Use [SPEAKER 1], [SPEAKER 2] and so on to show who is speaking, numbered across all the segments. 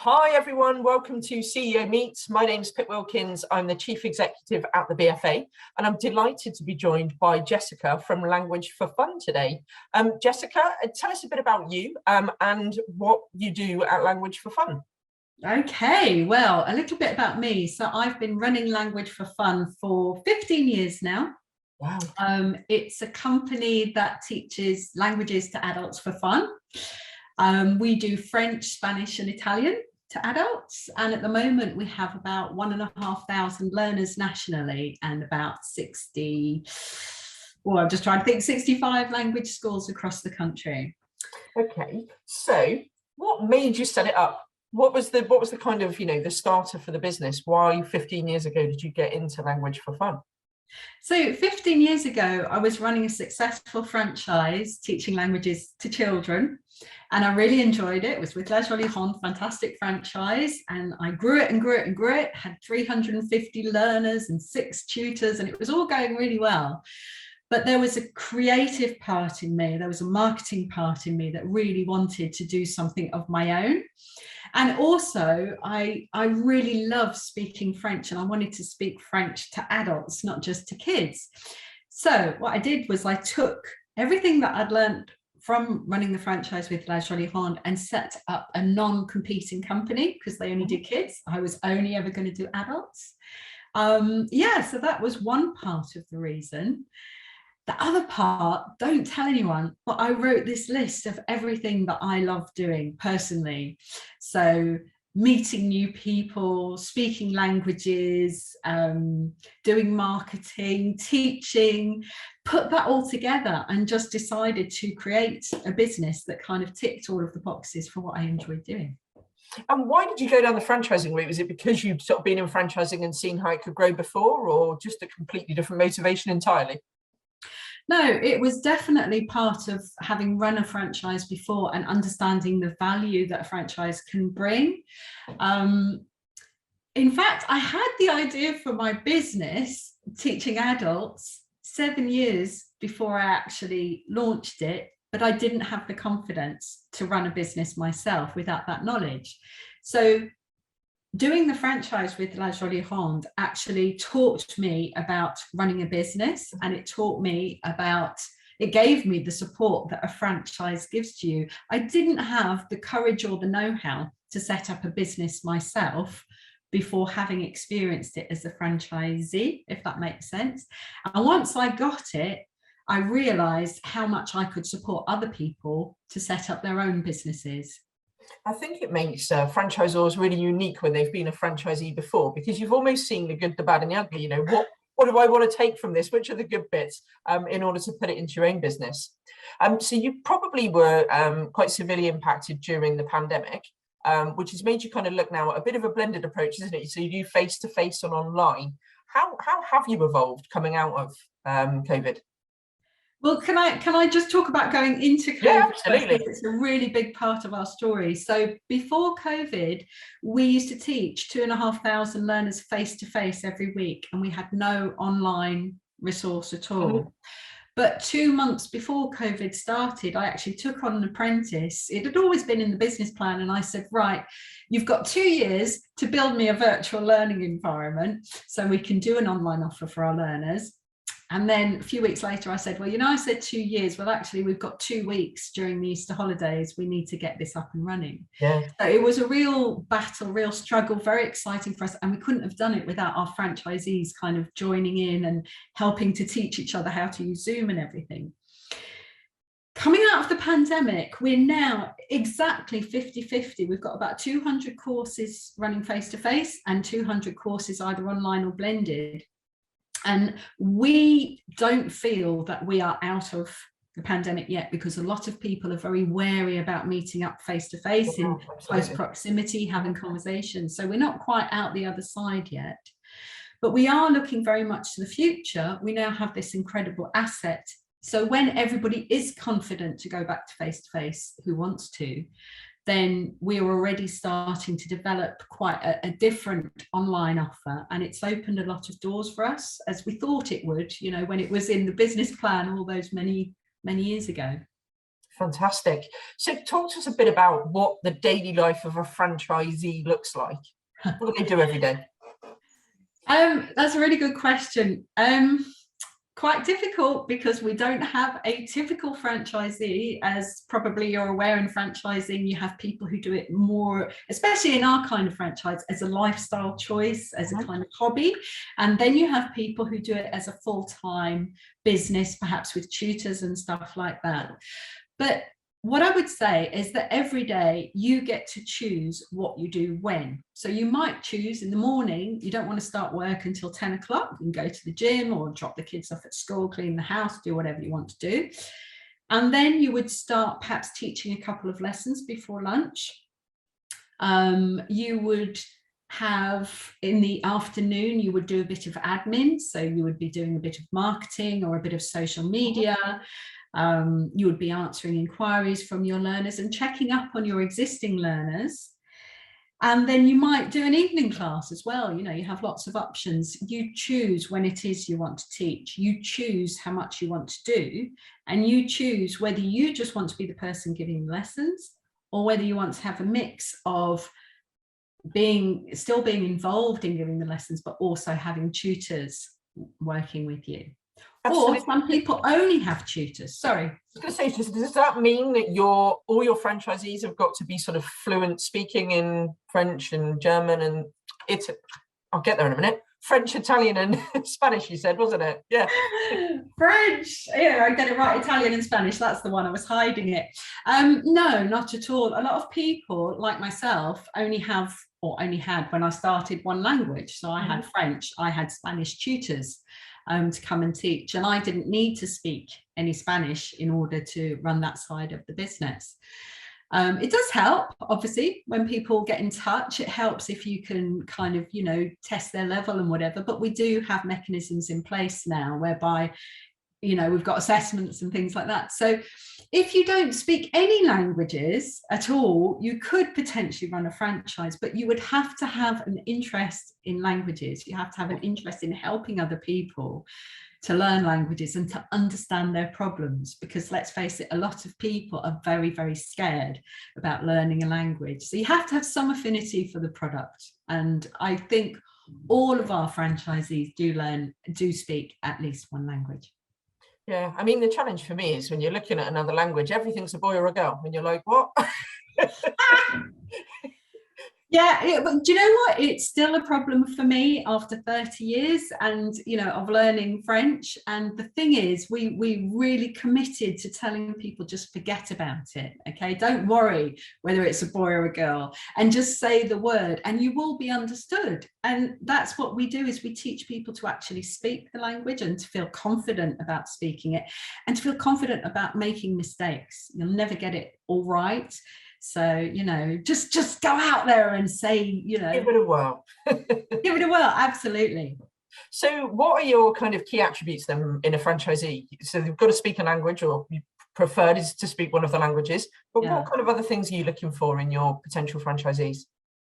[SPEAKER 1] Hi everyone, welcome to CEO Meets. My name's Pip Wilkins. I'm the Chief Executive at the BFA, and I'm delighted to be joined by Jessica from Language for Fun today. Jessica, tell us a bit about you and what you do at Language for Fun.
[SPEAKER 2] Okay, well, a little bit about me. So I've been running Language for Fun for 15 years now.
[SPEAKER 1] Wow.
[SPEAKER 2] It's a company that teaches languages to adults for fun. We do French, Spanish and Italian to adults, and at the moment we have about 1,500 learners nationally and about 65 language schools across the country.
[SPEAKER 1] Okay, so what made you set it up? What was the kind of, the starter for the business? Why 15 years ago did you get into Language for Fun?
[SPEAKER 2] So 15 years ago, I was running a successful franchise teaching languages to children, and I really enjoyed it. It was with La Jolie Ronde, fantastic franchise, and I grew it and grew it and grew it, had 350 learners and 6 tutors, and it was all going really well. But there was a creative part in me, there was a marketing part in me that really wanted to do something of my own. And also, I really love speaking French, and I wanted to speak French to adults, not just to kids. So what I did was I took everything that I'd learned from running the franchise with La Jolie Ronde and set up a non-competing company because they only did kids. I was only ever going to do adults. So that was one part of the reason. The other part, don't tell anyone, but I wrote this list of everything that I love doing personally. So meeting new people, speaking languages, doing marketing, teaching, put that all together and just decided to create a business that kind of ticked all of the boxes for what I enjoyed doing.
[SPEAKER 1] And why did you go down the franchising route? Was it because you'd sort of been in franchising and seen how it could grow before, or just a completely different motivation entirely?
[SPEAKER 2] No, it was definitely part of having run a franchise before and understanding the value that a franchise can bring. In fact, I had the idea for my business, teaching adults, 7 years before I actually launched it, but I didn't have the confidence to run a business myself without that knowledge. So doing the franchise with La Jolie Ronde actually taught me about running a business, and it gave me the support that a franchise gives to you. I didn't have the courage or the know-how to set up a business myself before having experienced it as a franchisee, if that makes sense. And once I got it, I realized how much I could support other people to set up their own businesses.
[SPEAKER 1] I think it makes franchisors really unique when they've been a franchisee before, because you've almost seen the good, the bad and the ugly. What do I want to take from this? Which are the good bits in order to put it into your own business? So you probably were quite severely impacted during the pandemic, which has made you kind of look now at a bit of a blended approach, isn't it? So you do face-to-face and online. How have you evolved coming out of COVID?
[SPEAKER 2] Well, can I just talk about going into COVID?
[SPEAKER 1] Yeah, absolutely.
[SPEAKER 2] It's a really big part of our story. So before COVID, we used to teach 2,500 learners face-to-face every week, and we had no online resource at all. Mm-hmm. But 2 months before COVID started, I actually took on an apprentice. It had always been in the business plan, and I said, right, you've got 2 years to build me a virtual learning environment so we can do an online offer for our learners. And then a few weeks later, I said, well, I said 2 years. Well, actually, we've got 2 weeks during the Easter holidays. We need to get this up and running. Yeah. So it was a real battle, real struggle, very exciting for us. And we couldn't have done it without our franchisees kind of joining in and helping to teach each other how to use Zoom and everything. Coming out of the pandemic, we're now exactly 50-50. We've got about 200 courses running face-to-face and 200 courses either online or blended. And we don't feel that we are out of the pandemic yet, because a lot of people are very wary about meeting up face-to-face in close proximity, having conversations. So we're not quite out the other side yet. But we are looking very much to the future. We now have this incredible asset. So when everybody is confident to go back to face-to-face, who wants to, then we're already starting to develop quite a different online offer, and it's opened a lot of doors for us, as we thought it would, when it was in the business plan all those many years ago.
[SPEAKER 1] Fantastic. So talk to us a bit about what the daily life of a franchisee looks like. What do they do every day?
[SPEAKER 2] That's a really good question. Quite difficult, because we don't have a typical franchisee. As probably you're aware, in franchising you have people who do it more, especially in our kind of franchise, as a lifestyle choice, as a kind of hobby, and then you have people who do it as a full-time business, perhaps with tutors and stuff like that. But what I would say is that every day you get to choose what you do when. So you might choose in the morning, you don't want to start work until 10 o'clock, you can go to the gym or drop the kids off at school, clean the house, do whatever you want to do. And then you would start perhaps teaching a couple of lessons before lunch. You would have, in the afternoon, you would do a bit of admin. So you would be doing a bit of marketing or a bit of social media. You would be answering inquiries from your learners and checking up on your existing learners. And then you might do an evening class as well. You know, you have lots of options. You choose when it is you want to teach. You choose how much you want to do. And you choose whether you just want to be the person giving lessons, or whether you want to have a mix of still being involved in giving the lessons, but also having tutors working with you. Absolutely. Or some people only have tutors. Sorry.
[SPEAKER 1] I was going to say, does that mean that all your franchisees have got to be sort of fluent speaking in French and German and I'll get there in a minute. French, Italian and Spanish, you said, wasn't it? Yeah.
[SPEAKER 2] French. Yeah, I get it right. Italian and Spanish. That's the one. I was hiding it. No, not at all. A lot of people like myself only had when I started one language. So I had French, I had Spanish tutors to come and teach, and I didn't need to speak any Spanish in order to run that side of the business. It does help, obviously, when people get in touch. It helps if you can kind of, test their level and whatever, but we do have mechanisms in place now whereby, we've got assessments and things like that. So if you don't speak any languages at all, you could potentially run a franchise, but you would have to have an interest in languages. You have to have an interest in helping other people to learn languages and to understand their problems, because let's face it, a lot of people are very, very scared about learning a language. So you have to have some affinity for the product. And I think all of our franchisees do speak at least one language.
[SPEAKER 1] Yeah, I mean, the challenge for me is when you're looking at another language, everything's a boy or a girl, and you're like, what?
[SPEAKER 2] Yeah, but do you know what? It's still a problem for me after 30 years and, of learning French. And the thing is, we really committed to telling people just forget about it. Okay, don't worry whether it's a boy or a girl, and just say the word and you will be understood. And that's what we do, is we teach people to actually speak the language and to feel confident about speaking it and to feel confident about making mistakes. You'll never get it all right. So, just go out there and say, give
[SPEAKER 1] it a whirl.
[SPEAKER 2] Give it a whirl, absolutely.
[SPEAKER 1] So what are your kind of key attributes then in a franchisee? So they've got to speak a language, or you preferred is to speak one of the languages, but what kind of other things are you looking for in your potential franchisees?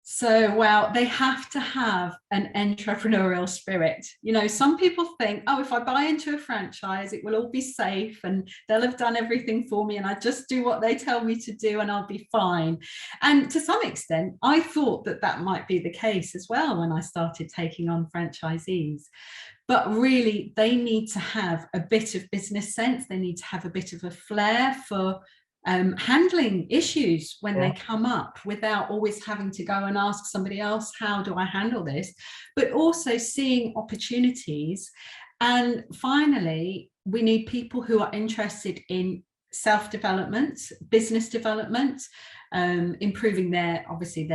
[SPEAKER 2] So, well, they have to have an entrepreneurial spirit. Some people think, oh, if I buy into a franchise, it will all be safe and they'll have done everything for me and I just do what they tell me to do and I'll be fine. And to some extent, I thought that might be the case as well when I started taking on franchisees. But really, they need to have a bit of business sense. They need to have a bit of a flair for handling issues when they come up, without always having to go and ask somebody else, how do I handle this? But also seeing opportunities. And finally, we need people who are interested in self-development, business development, improving their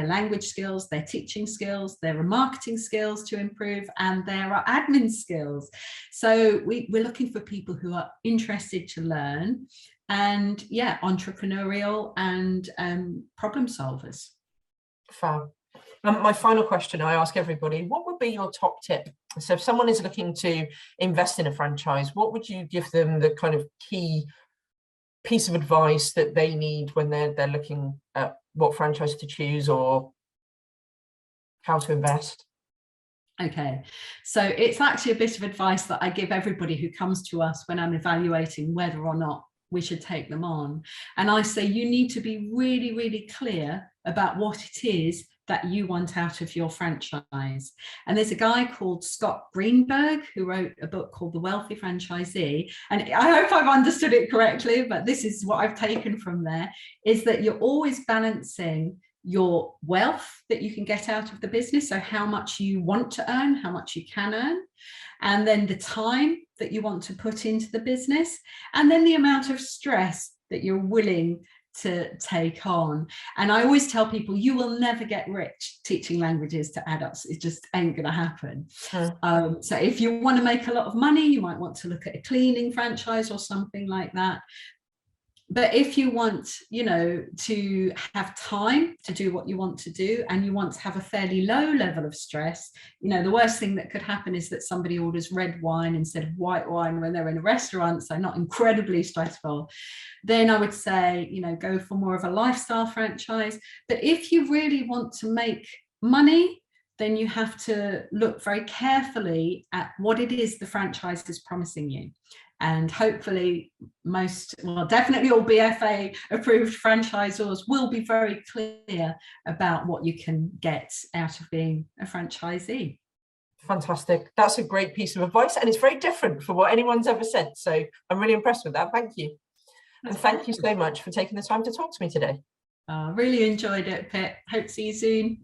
[SPEAKER 2] language skills, their teaching skills, their marketing skills to improve, and their admin skills. So we're looking for people who are interested to learn, and entrepreneurial and problem solvers.
[SPEAKER 1] Fab. My final question I ask everybody: what would be your top tip? So if someone is looking to invest in a franchise, what would you give them the kind of key piece of advice that they need when they're looking at what franchise to choose or how to invest?
[SPEAKER 2] Okay, so it's actually a bit of advice that I give everybody who comes to us when I'm evaluating whether or not we should take them on. And I say you need to be really, really clear about what it is that you want out of your franchise. And there's a guy called Scott Greenberg who wrote a book called The Wealthy Franchisee. And I hope I've understood it correctly, but this is what I've taken from there, is that you're always balancing your wealth that you can get out of the business, so how much you want to earn, how much you can earn, and then the time that you want to put into the business, and then the amount of stress that you're willing to take on. And I always tell people, you will never get rich teaching languages to adults. It just ain't going to happen. So if you want to make a lot of money, you might want to look at a cleaning franchise or something like that. But if you want, you know, to have time to do what you want to do, and you want to have a fairly low level of stress, you know, the worst thing that could happen is that somebody orders red wine instead of white wine when they're in a restaurant, so not incredibly stressful. Then I would say, you know, go for more of a lifestyle franchise. But if you really want to make money, then you have to look very carefully at what it is the franchise is promising you. And hopefully definitely all BFA approved franchisors will be very clear about what you can get out of being a franchisee.
[SPEAKER 1] Fantastic. That's a great piece of advice, and it's very different from what anyone's ever said. So I'm really impressed with that. Thank you. And thank you so much for taking the time to talk to me today.
[SPEAKER 2] Really enjoyed it, Pip. Hope to see you soon.